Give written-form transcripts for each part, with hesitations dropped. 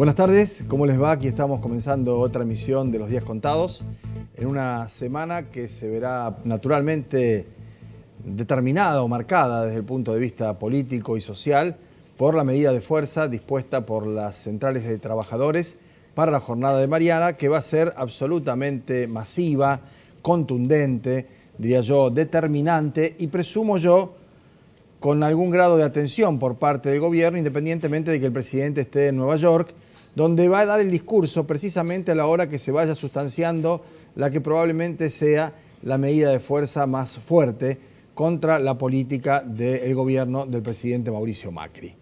Buenas tardes, ¿cómo les va? Aquí estamos comenzando otra emisión de Los Días Contados, en una semana que se verá naturalmente determinada o marcada desde el punto de vista político y social por la medida de fuerza dispuesta por las centrales de trabajadores para la jornada de mañana, que va a ser absolutamente masiva, contundente, diría yo, determinante y presumo yo con algún grado de atención por parte del gobierno, independientemente de que el presidente esté en Nueva York, donde va a dar el discurso precisamente a la hora que se vaya sustanciando la que probablemente sea la medida de fuerza más fuerte contra la política del gobierno del presidente Mauricio Macri.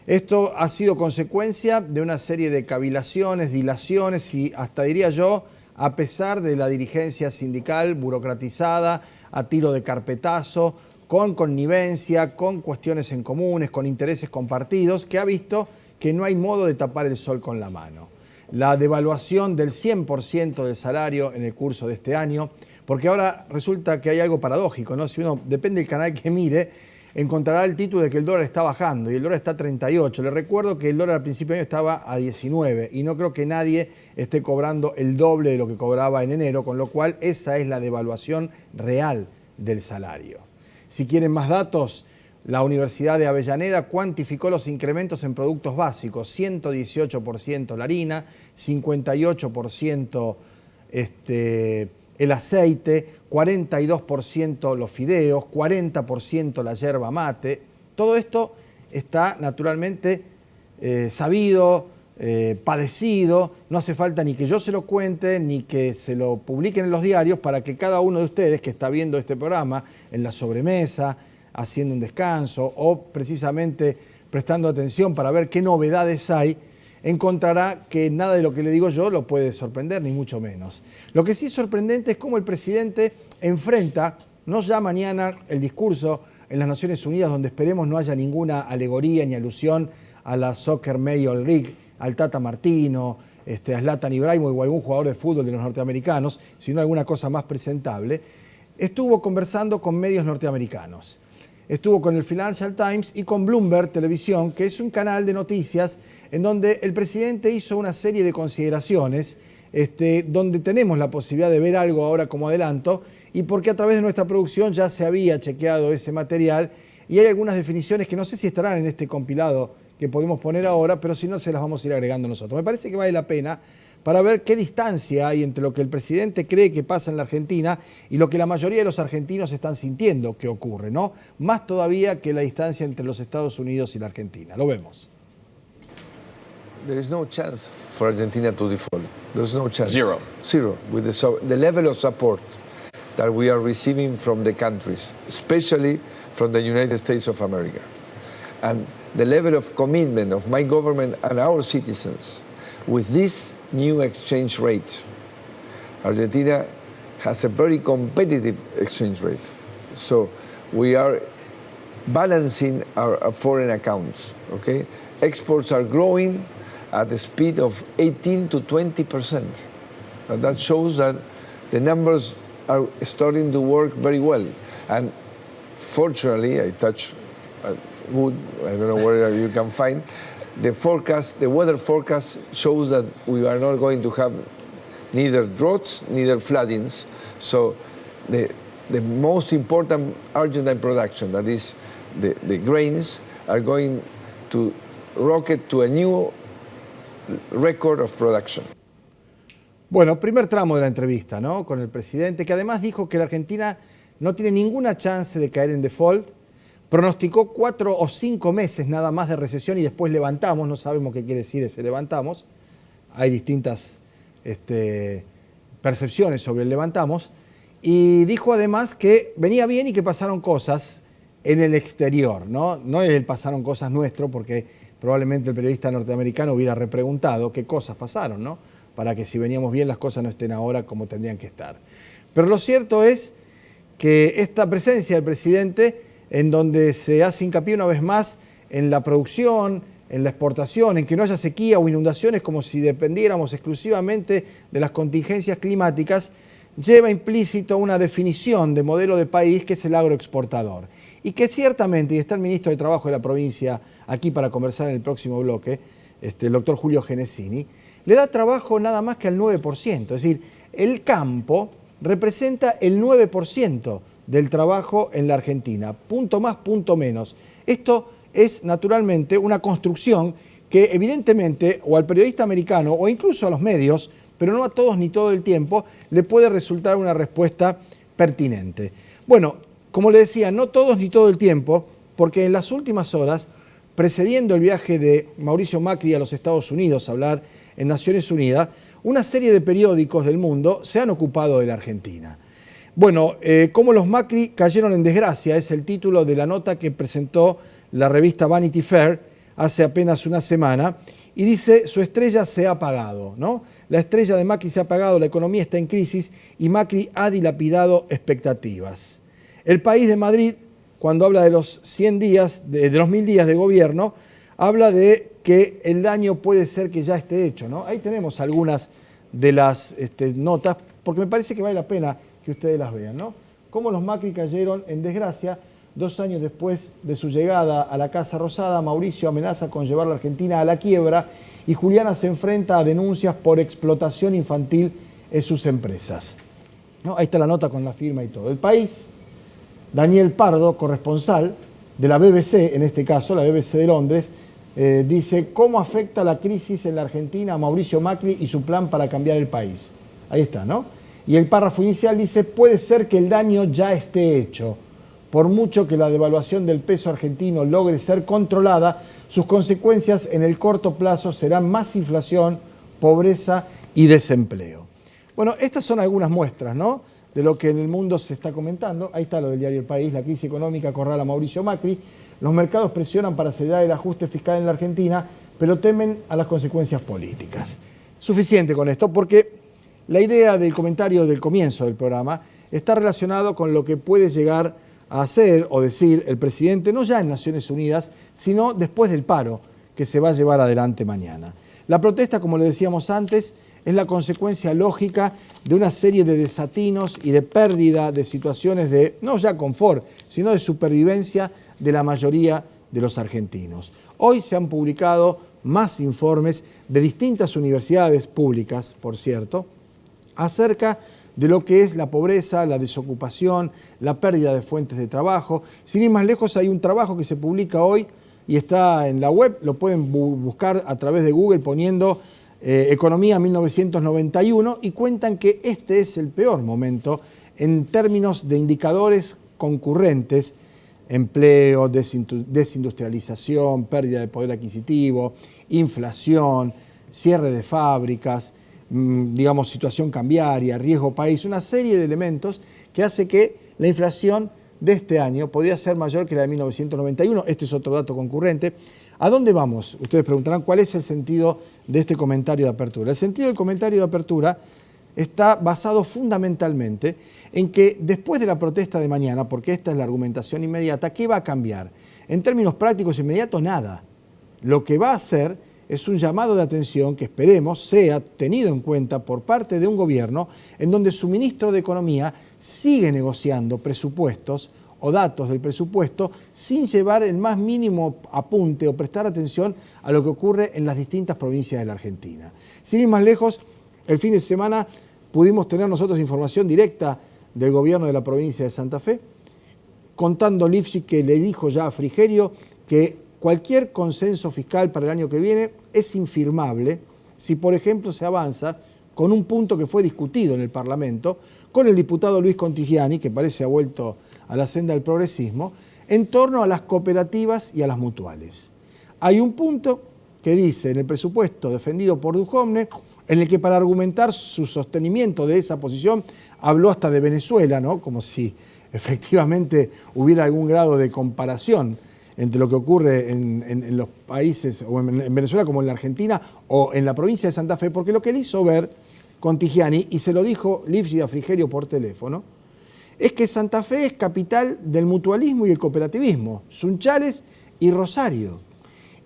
Esto ha sido consecuencia de una serie de cavilaciones, dilaciones y hasta diría yo, a pesar de la dirigencia sindical burocratizada, a tiro de carpetazo, con connivencia, con cuestiones en comunes, con intereses compartidos, que ha visto que no hay modo de tapar el sol con la mano. La devaluación del 100% del salario en el curso de este año, porque ahora resulta que hay algo paradójico, ¿no? Si uno, depende del canal que mire, encontrará el título de que el dólar está bajando y el dólar está a 38. Les recuerdo que el dólar al principio de año estaba a 19 y no creo que nadie esté cobrando el doble de lo que cobraba en enero, con lo cual esa es la devaluación real del salario. Si quieren más datos, la Universidad de Avellaneda cuantificó los incrementos en productos básicos, 118% la harina, 58% el aceite, 42% los fideos, 40% la yerba mate. Todo esto está naturalmente sabido, padecido, no hace falta ni que yo se lo cuente, ni que se lo publiquen en los diarios para que cada uno de ustedes que está viendo este programa en la sobremesa, haciendo un descanso o precisamente prestando atención para ver qué novedades hay, encontrará que nada de lo que le digo yo lo puede sorprender, ni mucho menos. Lo que sí es sorprendente es cómo el presidente enfrenta, no ya mañana, el discurso en las Naciones Unidas, donde esperemos no haya ninguna alegoría ni alusión a la Soccer Major League, al Tata Martino, a Zlatan Ibrahimovic o algún jugador de fútbol de los norteamericanos, sino alguna cosa más presentable. Estuvo conversando con medios norteamericanos. Estuvo con el Financial Times y con Bloomberg Televisión, que es un canal de noticias en donde el presidente hizo una serie de consideraciones, donde tenemos la posibilidad de ver algo ahora como adelanto, y porque a través de nuestra producción ya se había chequeado ese material y hay algunas definiciones que no sé si estarán en este compilado que podemos poner ahora, pero si no se las vamos a ir agregando nosotros. Me parece que vale la pena para ver qué distancia hay entre lo que el presidente cree que pasa en la Argentina y lo que la mayoría de los argentinos están sintiendo que ocurre, ¿no? Más todavía que la distancia entre los Estados Unidos y la Argentina. Lo vemos. There is no chance for Argentina to default. There's no chance. Zero. Zero. With the level of support that we are receiving from the countries, especially from the United States of America, and the level of commitment of my government and our citizens with this new exchange rate. Argentina has a very competitive exchange rate. So we are balancing our foreign accounts, okay? Exports are growing at the speed of 18 to 20%. And that shows that the numbers are starting to work very well. And fortunately, I touch wood, I don't know where you can find, the weather forecast shows that we are not going to have neither droughts, neither floodings. So the most important Argentine production, that is the grains, are going to rocket to a new record of production. Bueno, primer tramo de la entrevista, ¿no? Con el presidente, que además dijo que la Argentina no tiene ninguna chance de caer en default. Pronosticó 4 o 5 meses nada más de recesión y después levantamos, no sabemos qué quiere decir ese levantamos. Hay distintas percepciones sobre el levantamos. Y dijo además que venía bien y que pasaron cosas en el exterior, ¿no? No en el pasaron cosas nuestro, porque probablemente el periodista norteamericano hubiera repreguntado qué cosas pasaron, ¿no? Para que si veníamos bien las cosas no estén ahora como tendrían que estar. Pero lo cierto es que esta presencia del presidente, en donde se hace hincapié una vez más en la producción, en la exportación, en que no haya sequía o inundaciones como si dependiéramos exclusivamente de las contingencias climáticas, lleva implícito una definición de modelo de país que es el agroexportador. Y que ciertamente, y está el ministro de Trabajo de la provincia aquí para conversar en el próximo bloque, el doctor Julio Genesini, le da trabajo nada más que al 9%. Es decir, el campo representa el 9% del trabajo en la Argentina. Punto más, punto menos. Esto es naturalmente una construcción que evidentemente o al periodista americano o incluso a los medios, pero no a todos ni todo el tiempo, le puede resultar una respuesta pertinente. Bueno, como le decía, no todos ni todo el tiempo, porque en las últimas horas, precediendo el viaje de Mauricio Macri a los Estados Unidos a hablar en Naciones Unidas, una serie de periódicos del mundo se han ocupado de la Argentina. Bueno, cómo los Macri cayeron en desgracia es el título de la nota que presentó la revista Vanity Fair hace apenas una semana y dice: su estrella se ha apagado, ¿no? La estrella de Macri se ha apagado, la economía está en crisis y Macri ha dilapidado expectativas. El País de Madrid, cuando habla de los 100 días, de los 1000 días de gobierno, habla de que el daño puede ser que ya esté hecho, ¿no? Ahí tenemos algunas de las notas, porque me parece que vale la pena que ustedes las vean, ¿no? Cómo los Macri cayeron en desgracia 2 años después de su llegada a la Casa Rosada. Mauricio amenaza con llevar a la Argentina a la quiebra y Juliana se enfrenta a denuncias por explotación infantil en sus empresas, ¿no? Ahí está la nota con la firma y todo. El País, Daniel Pardo, corresponsal de la BBC, en este caso, la BBC de Londres, dice: ¿cómo afecta la crisis en la Argentina a Mauricio Macri y su plan para cambiar el país? Ahí está, ¿no? Y el párrafo inicial dice: puede ser que el daño ya esté hecho. Por mucho que la devaluación del peso argentino logre ser controlada, sus consecuencias en el corto plazo serán más inflación, pobreza y desempleo. Bueno, estas son algunas muestras, ¿no?, de lo que en el mundo se está comentando. Ahí está lo del diario El País: la crisis económica acorrala a Mauricio Macri. Los mercados presionan para acelerar el ajuste fiscal en la Argentina, pero temen a las consecuencias políticas. Suficiente con esto, porque la idea del comentario del comienzo del programa está relacionado con lo que puede llegar a hacer o decir el presidente, no ya en Naciones Unidas, sino después del paro que se va a llevar adelante mañana. La protesta, como le decíamos antes, es la consecuencia lógica de una serie de desatinos y de pérdida de situaciones de, no ya confort, sino de supervivencia de la mayoría de los argentinos. Hoy se han publicado más informes de distintas universidades públicas, por cierto, acerca de lo que es la pobreza, la desocupación, la pérdida de fuentes de trabajo. Sin ir más lejos, hay un trabajo que se publica hoy y está en la web, lo pueden buscar a través de Google poniendo Economía 1991 y cuentan que este es el peor momento en términos de indicadores concurrentes: empleo, desindustrialización, pérdida de poder adquisitivo, inflación, cierre de fábricas, digamos, situación cambiaria, riesgo país, una serie de elementos que hace que la inflación de este año podría ser mayor que la de 1991. Este es otro dato concurrente. ¿A dónde vamos? Ustedes preguntarán cuál es el sentido de este comentario de apertura. El sentido del comentario de apertura está basado fundamentalmente en que después de la protesta de mañana, porque esta es la argumentación inmediata, ¿qué va a cambiar? En términos prácticos inmediatos, nada. Lo que va a hacer es un llamado de atención que esperemos sea tenido en cuenta por parte de un gobierno en donde su ministro de Economía sigue negociando presupuestos o datos del presupuesto sin llevar el más mínimo apunte o prestar atención a lo que ocurre en las distintas provincias de la Argentina. Sin ir más lejos, el fin de semana pudimos tener nosotros información directa del gobierno de la provincia de Santa Fe, contando Lifshitz que le dijo ya a Frigerio que cualquier consenso fiscal para el año que viene es infirmable si, por ejemplo, se avanza con un punto que fue discutido en el Parlamento con el diputado Luis Contigiani, que parece ha vuelto a la senda del progresismo, en torno a las cooperativas y a las mutuales. Hay un punto que dice en el presupuesto defendido por Duhovne, en el que para argumentar su sostenimiento de esa posición habló hasta de Venezuela, ¿no?, como si efectivamente hubiera algún grado de comparación entre lo que ocurre en los países, o en Venezuela como en la Argentina, o en la provincia de Santa Fe, porque lo que le hizo ver Contigiani, y se lo dijo Lifshitz a Frigerio por teléfono, es que Santa Fe es capital del mutualismo y el cooperativismo, Sunchales y Rosario,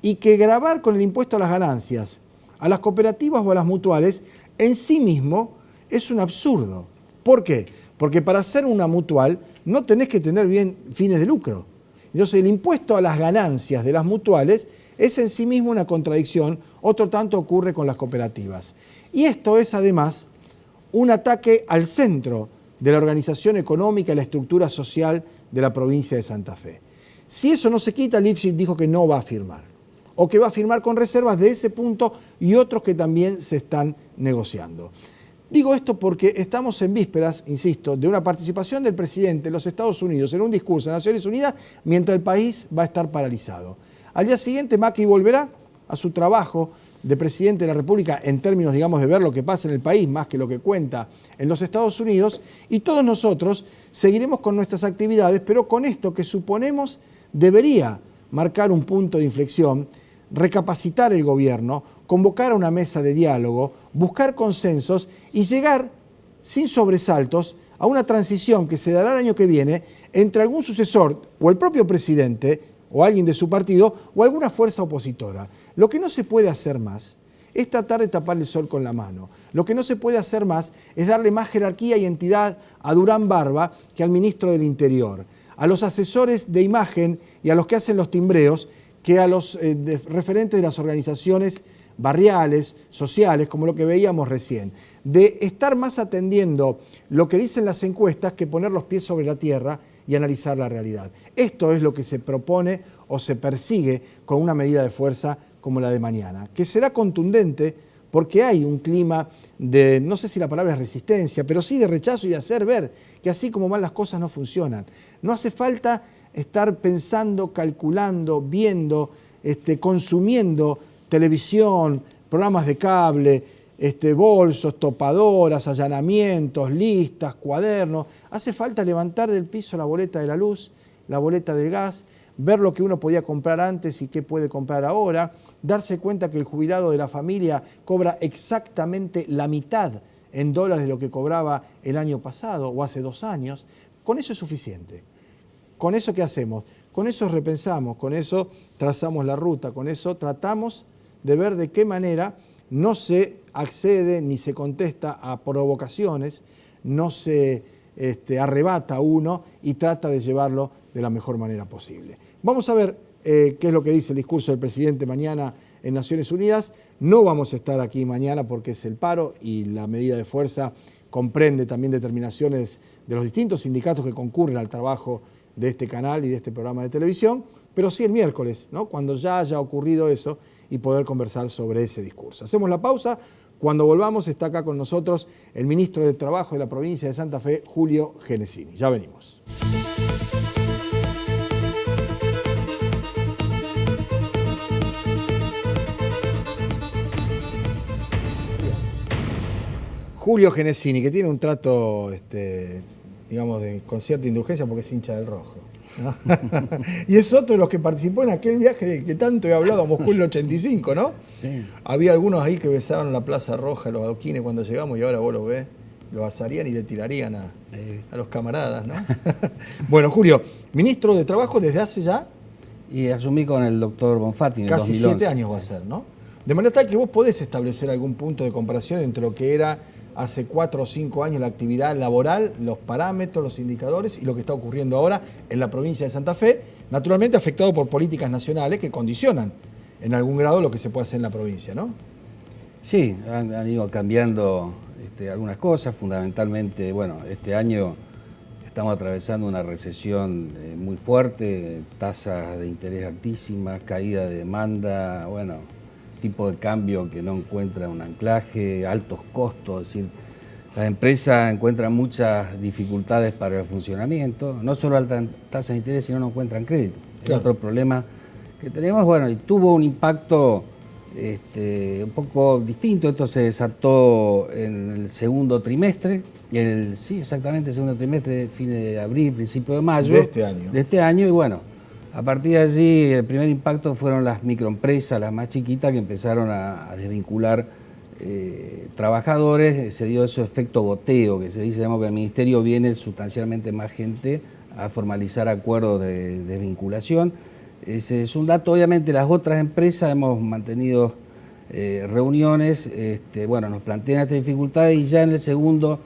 y que gravar con el impuesto a las ganancias a las cooperativas o a las mutuales en sí mismo es un absurdo. ¿Por qué? Porque para hacer una mutual no tenés que tener bien fines de lucro. Entonces el impuesto a las ganancias de las mutuales Es en sí mismo una contradicción, otro tanto ocurre con las cooperativas. Y esto es además un ataque al centro de la organización económica y la estructura social de la provincia de Santa Fe. Si eso no se quita, Lifshitz dijo que no va a firmar, o que va a firmar con reservas de ese punto y otros que también se están negociando. Digo esto porque estamos en vísperas, insisto, de una participación del presidente de los Estados Unidos en un discurso en Naciones Unidas mientras el país va a estar paralizado. Al día siguiente Macri volverá a su trabajo de presidente de la República en términos, digamos, de ver lo que pasa en el país más que lo que cuenta en los Estados Unidos, y todos nosotros seguiremos con nuestras actividades, pero con esto que suponemos debería marcar un punto de inflexión, recapacitar el gobierno, convocar a una mesa de diálogo, buscar consensos y llegar sin sobresaltos a una transición que se dará el año que viene entre algún sucesor o el propio presidente o alguien de su partido o alguna fuerza opositora. Lo que no se puede hacer más es tratar de tapar el sol con la mano. Lo que no se puede hacer más es darle más jerarquía y entidad a Durán Barba que al ministro del Interior, a los asesores de imagen y a los que hacen los timbreos que a los referentes de las organizaciones barriales, sociales, como lo que veíamos recién, de estar más atendiendo lo que dicen las encuestas que poner los pies sobre la tierra y analizar la realidad. Esto es lo que se propone o se persigue con una medida de fuerza como la de mañana, que será contundente porque hay un clima de, no sé si la palabra es resistencia, pero sí de rechazo y de hacer ver que así como van las cosas no funcionan. No hace falta estar pensando, calculando, viendo, consumiendo televisión, programas de cable, bolsos, topadoras, allanamientos, listas, cuadernos. Hace falta levantar del piso la boleta de la luz, la boleta del gas, ver lo que uno podía comprar antes y qué puede comprar ahora, darse cuenta que el jubilado de la familia cobra exactamente la mitad en dólares de lo que cobraba el año pasado o hace 2 años. Con eso es suficiente. ¿Con eso qué hacemos? Con eso repensamos, con eso trazamos la ruta, con eso tratamos de ver de qué manera no se accede ni se contesta a provocaciones, no se arrebata uno y trata de llevarlo de la mejor manera posible. Vamos a ver qué es lo que dice el discurso del presidente mañana en Naciones Unidas. No vamos a estar aquí mañana porque es el paro y la medida de fuerza comprende también determinaciones de los distintos sindicatos que concurren al trabajo de este canal y de este programa de televisión, pero sí el miércoles, ¿no? Cuando ya haya ocurrido eso y poder conversar sobre ese discurso. Hacemos la pausa. Cuando volvamos está acá con nosotros el ministro de Trabajo de la provincia de Santa Fe, Julio Genesini. Ya venimos. Julio Genesini, que tiene un trato, digamos, con cierta indulgencia porque es hincha del Rojo, ¿no? Y es otro de los que participó en aquel viaje del que tanto he hablado a Moscú en el 85, ¿no? Sí. Había algunos ahí que besaban la Plaza Roja, los adoquines cuando llegamos, y ahora vos los ves, los asarían y le tirarían a los camaradas, ¿no? Bueno, Julio, ministro de Trabajo desde hace ya... Y asumí con el doctor Bonfatti en el casi 2011. 7 años va a ser, ¿no? De manera tal que vos podés establecer algún punto de comparación entre lo que era hace 4 o 5 años la actividad laboral, los parámetros, los indicadores y lo que está ocurriendo ahora en la provincia de Santa Fe, naturalmente afectado por políticas nacionales que condicionan en algún grado lo que se puede hacer en la provincia, ¿no? Sí, han ido cambiando algunas cosas, fundamentalmente, bueno, este año estamos atravesando una recesión muy fuerte, tasas de interés altísimas, caída de demanda, bueno, tipo de cambio que no encuentra un anclaje, altos costos, es decir, las empresas encuentran muchas dificultades para el funcionamiento, no solo altas tasas de interés, sino no encuentran crédito. Claro. Es otro problema que tenemos, bueno, y tuvo un impacto un poco distinto. Esto se desató en el segundo trimestre, sí, exactamente, el segundo trimestre, fin de abril, principio de mayo. De este año, y bueno, a partir de allí, el primer impacto fueron las microempresas, las más chiquitas, que empezaron a desvincular trabajadores. Se dio ese efecto goteo, que se dice, digamos, que el ministerio viene sustancialmente más gente a formalizar acuerdos de desvinculación. Ese es un dato. Obviamente, las otras empresas hemos mantenido reuniones, bueno, nos plantean estas dificultades y ya en el segundo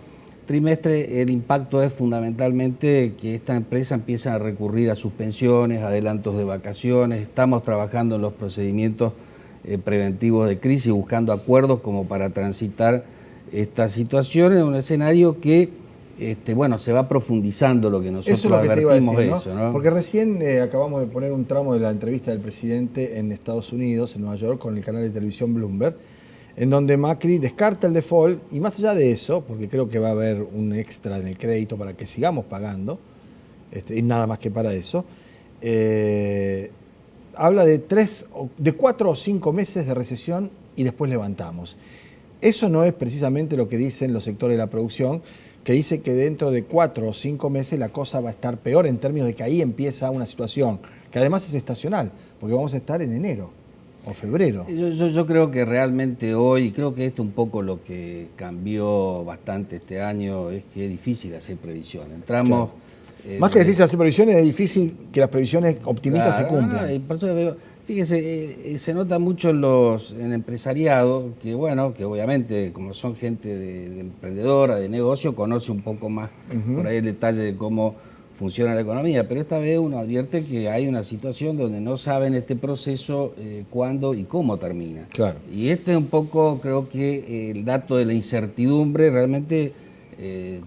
trimestre el impacto es fundamentalmente que esta empresa empieza a recurrir a suspensiones, adelantos de vacaciones. Estamos trabajando en los procedimientos preventivos de crisis, buscando acuerdos como para transitar esta situación en un escenario que bueno, se va profundizando lo que nosotros eso es lo que te iba a decir, ¿no? eso, ¿no? Porque recién acabamos de poner un tramo de la entrevista del presidente en Estados Unidos, en Nueva York, con el canal de televisión Bloomberg, en donde Macri descarta el default y más allá de eso, porque creo que va a haber un extra en el crédito para que sigamos pagando, y nada más que para eso, habla de 4 o 5 meses de recesión y después levantamos. Eso no es precisamente lo que dicen los sectores de la producción, que dice que dentro de 4 o 5 meses la cosa va a estar peor en términos de que ahí empieza una situación que además es estacional, porque vamos a estar en enero o febrero. Yo creo que realmente hoy, creo que esto un poco lo que cambió bastante este año es que es difícil hacer previsiones. Entramos... Claro. Más que difícil hacer previsiones, es difícil que las previsiones optimistas se cumplan. Por eso, fíjese, se nota mucho en el empresariado, que bueno, que obviamente como son gente de emprendedora, de negocio, conoce un poco más por ahí el detalle de cómo funciona la economía, pero esta vez uno advierte que hay una situación donde no saben este proceso cuándo y cómo termina. Claro. Y este es un poco, creo que el dato de la incertidumbre realmente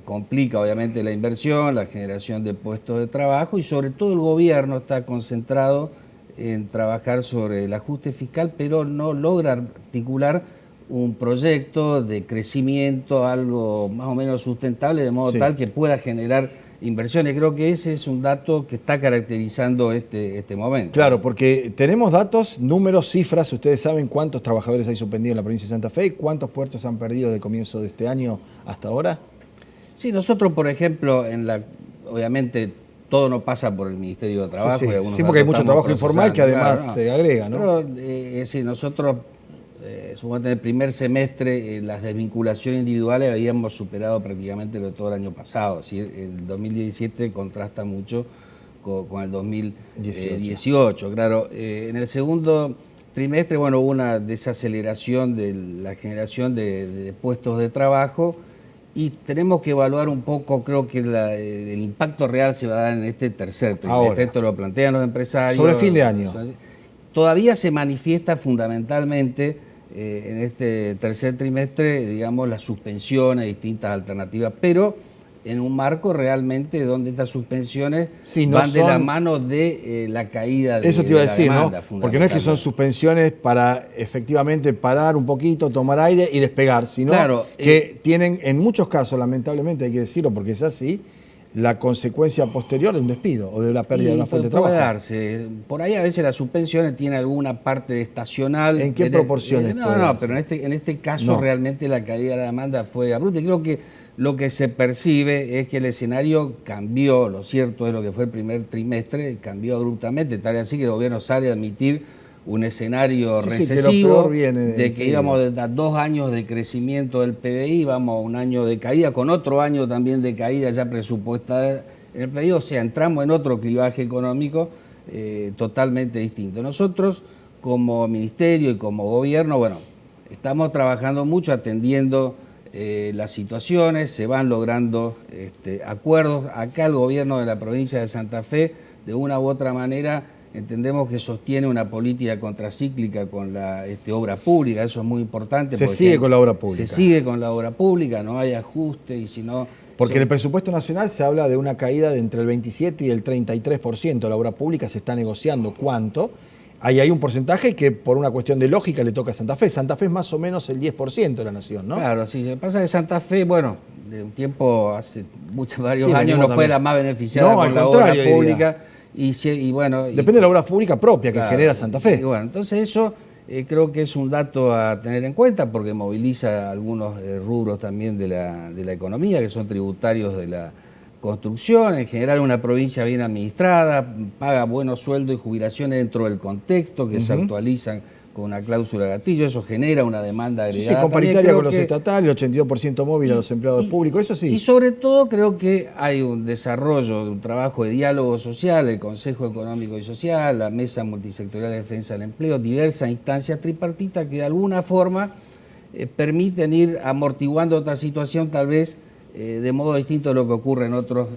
complica obviamente la inversión, la generación de puestos de trabajo y sobre todo el gobierno está concentrado en trabajar sobre el ajuste fiscal, pero no logra articular un proyecto de crecimiento, algo más o menos sustentable, de modo tal que pueda generar inversiones. Creo que ese es un dato que está caracterizando este momento. Claro, porque tenemos datos, números, cifras. Ustedes saben cuántos trabajadores hay suspendidos en la provincia de Santa Fe y cuántos puertos han perdido de comienzo de este año hasta ahora. Sí, nosotros, por ejemplo, obviamente todo no pasa por el Ministerio de Trabajo. Sí, porque hay mucho trabajo informal que además se agrega, ¿no? Pero es decir, nosotros, supongo en el primer semestre, las desvinculaciones individuales habíamos superado prácticamente lo de todo el año pasado. Es decir, el 2017 contrasta mucho con el 2018. Claro, en el segundo trimestre, bueno, hubo una desaceleración de la generación de puestos de trabajo. Y tenemos que evaluar un poco, creo que el impacto real se va a dar en este tercer trimestre. Esto lo plantean los empresarios. Sobre fin de año. Todavía se manifiesta fundamentalmente en este tercer trimestre, digamos, las suspensiones de distintas alternativas, pero en un marco realmente donde estas suspensiones van de la mano de la caída de la demanda. Eso te iba a decir, ¿no? Porque no es que son suspensiones para efectivamente parar un poquito, tomar aire y despegar, sino que tienen en muchos casos, lamentablemente hay que decirlo porque es así, la consecuencia posterior de un despido o de la pérdida de una fuente de trabajo. Puede darse. Por ahí a veces las suspensiones tienen alguna parte estacional. ¿En qué proporciones? No, pero en este caso realmente la caída de la demanda fue abrupta. Creo que lo que se percibe es que el escenario cambió, lo cierto es lo que fue el primer trimestre, cambió abruptamente, tal así que el gobierno sale a admitir un escenario recesivo, de que íbamos a 2 años de crecimiento del PBI, vamos a un año de caída, con otro año también de caída ya presupuestada en el PBI, o sea, entramos en otro clivaje económico totalmente distinto. Nosotros, como ministerio y como gobierno, bueno, estamos trabajando mucho atendiendo las situaciones, se van logrando acuerdos. Acá el gobierno de la provincia de Santa Fe, de una u otra manera, entendemos que sostiene una política contracíclica con la obra pública, eso es muy importante. Se sigue con la obra pública. Se sigue con la obra pública, no hay ajuste y si no... Porque en el presupuesto nacional se habla de una caída de entre el 27 y el 33% de la obra pública, se está negociando cuánto. Ahí hay un porcentaje que por una cuestión de lógica le toca a Santa Fe. Santa Fe es más o menos el 10% de la nación, ¿no? Claro, sí. Lo que pasa es que Santa Fe, bueno, de un tiempo, hace varios años, no fue la más beneficiada con la obra pública. Y bueno... Depende de la obra pública propia que genera Santa Fe. Y bueno, entonces eso creo que es un dato a tener en cuenta porque moviliza algunos rubros también de la economía, que son tributarios de la construcción, en general una provincia bien administrada, paga buenos sueldos y jubilaciones dentro del contexto, que se actualizan con una cláusula gatillo, eso genera una demanda agregada. Sí, con paritaria con los estatales, el 82% móvil a los empleados públicos, eso sí. Y sobre todo creo que hay un desarrollo de un trabajo de diálogo social, el Consejo Económico y Social, la Mesa Multisectorial de Defensa del Empleo, diversas instancias tripartitas que de alguna forma permiten ir amortiguando otra situación tal vez de modo distinto a lo que ocurre en otros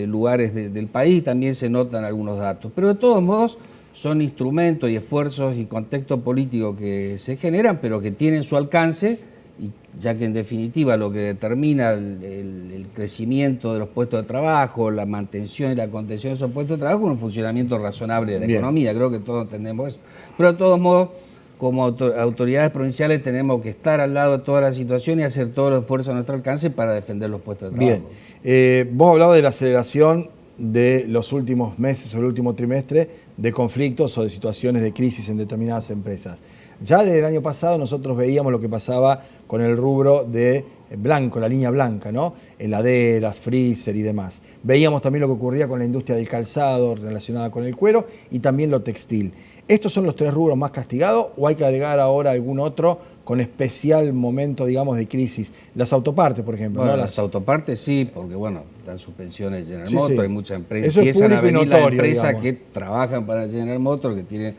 lugares del país. También se notan algunos datos. Pero de todos modos son instrumentos y esfuerzos y contextos políticos que se generan, pero que tienen su alcance, y ya que en definitiva lo que determina el crecimiento de los puestos de trabajo, la mantención y la contención de esos puestos de trabajo, es un funcionamiento razonable de la economía. Creo que todos entendemos eso. Pero de todos modos, como autoridades provinciales tenemos que estar al lado de toda la situación y hacer todos los esfuerzos a nuestro alcance para defender los puestos de trabajo. Bien, vos hablabas de la aceleración de los últimos meses o el último trimestre de conflictos o de situaciones de crisis en determinadas empresas. Ya desde el año pasado nosotros veíamos lo que pasaba con el rubro de blanco, la línea blanca, ¿no? Heladeras, freezer y demás. Veíamos también lo que ocurría con la industria del calzado relacionada con el cuero y también lo textil. ¿Estos son los tres rubros más castigados o hay que agregar ahora algún otro con especial momento, digamos, de crisis? Las autopartes, por ejemplo. Bueno, ¿no? las autopartes sí, porque bueno, dan suspensiones General Sí, Motors, sí. hay muchas empresas. Eso es Empiezan a público y venir las notorio, empresas digamos. que trabajan para General Motors, que tienen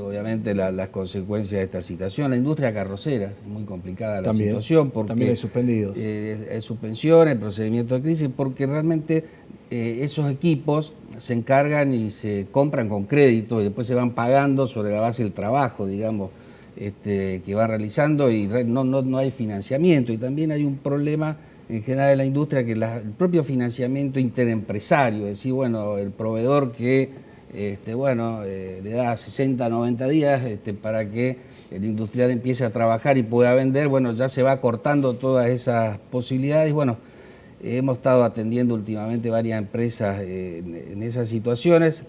obviamente las consecuencias de esta situación. La industria carrocera, es muy complicada la situación porque también hay suspendidos. Hay suspensiones, procedimientos de crisis, porque realmente esos equipos se encargan y se compran con crédito y después se van pagando sobre la base del trabajo, digamos, que van realizando, y no hay financiamiento. Y también hay un problema en general de la industria, que el propio financiamiento interempresario, es decir, bueno, el proveedor que le da 60, 90 días para que el industrial empiece a trabajar y pueda vender, bueno, ya se va cortando todas esas posibilidades. Bueno, hemos estado atendiendo últimamente varias empresas en esas situaciones.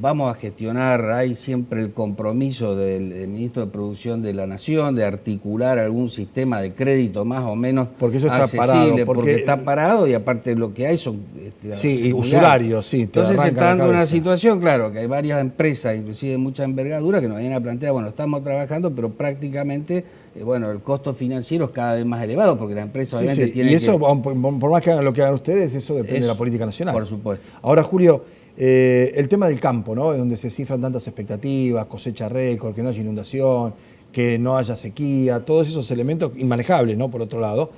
Vamos a gestionar, hay siempre el compromiso del ministro de Producción de la Nación de articular algún sistema de crédito más o menos porque eso está accesible, parado, porque está parado, y aparte lo que hay son sí, usurarios, sí. Entonces se está dando una situación, claro, que hay varias empresas, inclusive de mucha envergadura, que nos vienen a plantear, bueno, estamos trabajando, pero prácticamente, el costo financiero es cada vez más elevado, porque las empresas obviamente tienen y eso, por más que hagan lo que hagan ustedes, eso depende de la política nacional. Por supuesto. Ahora, Julio, el tema del campo, ¿no? Donde se cifran tantas expectativas, cosecha récord, que no haya inundación, que no haya sequía, todos esos elementos inmanejables, ¿no? Por otro lado,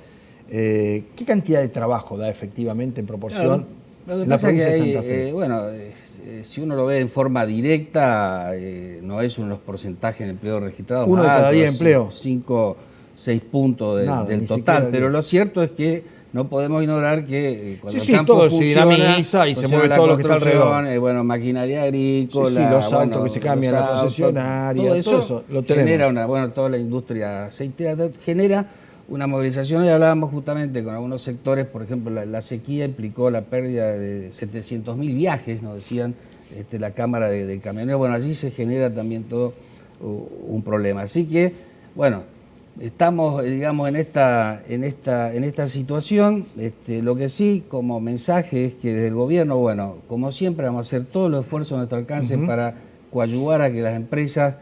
¿qué cantidad de trabajo da efectivamente en proporción en la provincia de Santa Fe? Si uno lo ve en forma directa, no es unos porcentajes de empleo registrados. Uno de cada 10 empleos. 5, 6 puntos del total, pero lo cierto es que no podemos ignorar que cuando el campo todo funciona, se dinamiza y se mueve todo lo que está alrededor. Maquinaria agrícola, los autos que se cambian a la concesionaria, todo eso lo tenemos. Genera toda la industria aceitera genera una movilización. Y hablábamos justamente con algunos sectores, por ejemplo, la sequía implicó la pérdida de 700.000 viajes, nos decían la Cámara de Camioneros. Bueno, allí se genera también todo un problema. Así que, bueno, estamos, digamos, en esta situación. Lo que sí, como mensaje, es que desde el gobierno, bueno, como siempre, vamos a hacer todos los esfuerzos a nuestro alcance para coadyuvar a que las empresas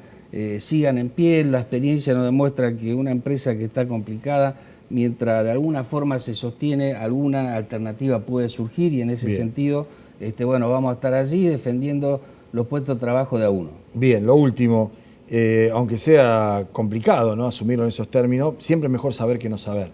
sigan en pie. La experiencia nos demuestra que una empresa que está complicada, mientras de alguna forma se sostiene, alguna alternativa puede surgir, y en ese sentido, vamos a estar allí defendiendo los puestos de trabajo de a uno. Bien, lo último. Aunque sea complicado, ¿no?, asumirlo en esos términos, siempre es mejor saber que no saber.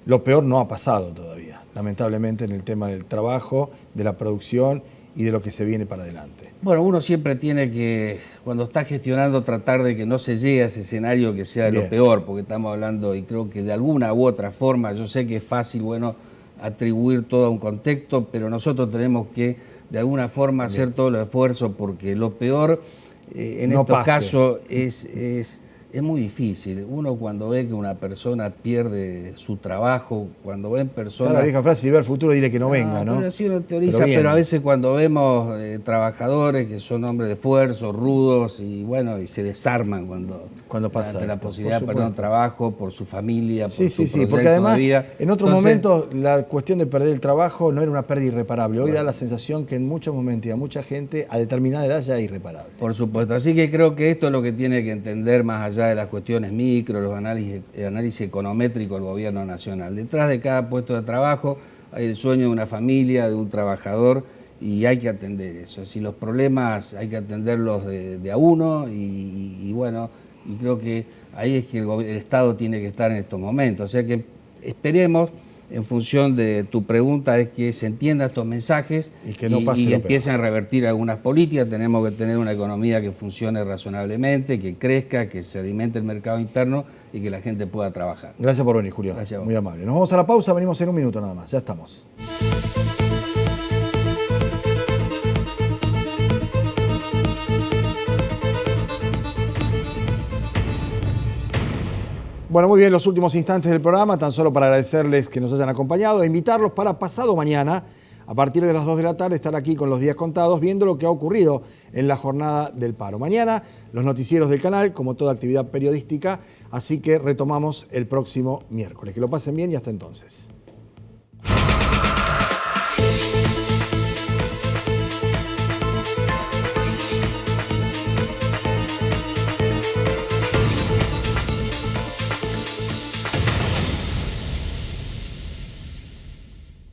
Lo peor no ha pasado todavía, lamentablemente, en el tema del trabajo, de la producción y de lo que se viene para adelante. Bueno, uno siempre tiene que, cuando está gestionando, tratar de que no se llegue a ese escenario que sea de lo peor, porque estamos hablando, y creo que de alguna u otra forma, yo sé que es fácil, atribuir todo a un contexto, pero nosotros tenemos que, de alguna forma, hacer todos los esfuerzos, porque lo peor en estos casos es muy difícil. Uno, cuando ve que una persona pierde su trabajo, cuando ven personas... Está la vieja frase, si ve el futuro, dile que no venga, ¿no? Pero sí uno teoriza, pero a veces cuando vemos trabajadores que son hombres de esfuerzo, rudos, y se desarman cuando pasa ante la posibilidad de perder un trabajo, por su familia, por su proyecto porque además, de vida. En otros momentos, la cuestión de perder el trabajo no era una pérdida irreparable. Hoy da la sensación que en muchos momentos y a mucha gente, a determinada edad, ya es irreparable. Por supuesto. Así que creo que esto es lo que tiene que entender, más allá de las cuestiones micro, los análisis econométricos del gobierno nacional. Detrás de cada puesto de trabajo hay el sueño de una familia, de un trabajador, y hay que atender eso. Si los problemas hay que atenderlos de a uno, y creo que ahí es que el Estado tiene que estar en estos momentos. O sea que esperemos en función de tu pregunta, es que se entiendan estos mensajes y que no pase y lo empiecen peor. a revertir algunas políticas. Tenemos que tener una economía que funcione razonablemente, que crezca, que se alimente el mercado interno y que la gente pueda trabajar. Gracias por venir, Julio. Gracias a vos. Muy amable. Nos vamos a la pausa, venimos en un minuto nada más. Ya estamos. Bueno, muy bien, los últimos instantes del programa, tan solo para agradecerles que nos hayan acompañado e invitarlos para pasado mañana, a partir de las 2 de la tarde, estar aquí con los días contados, viendo lo que ha ocurrido en la jornada del paro. Mañana, los noticieros del canal, como toda actividad periodística, así que retomamos el próximo miércoles. Que lo pasen bien y hasta entonces.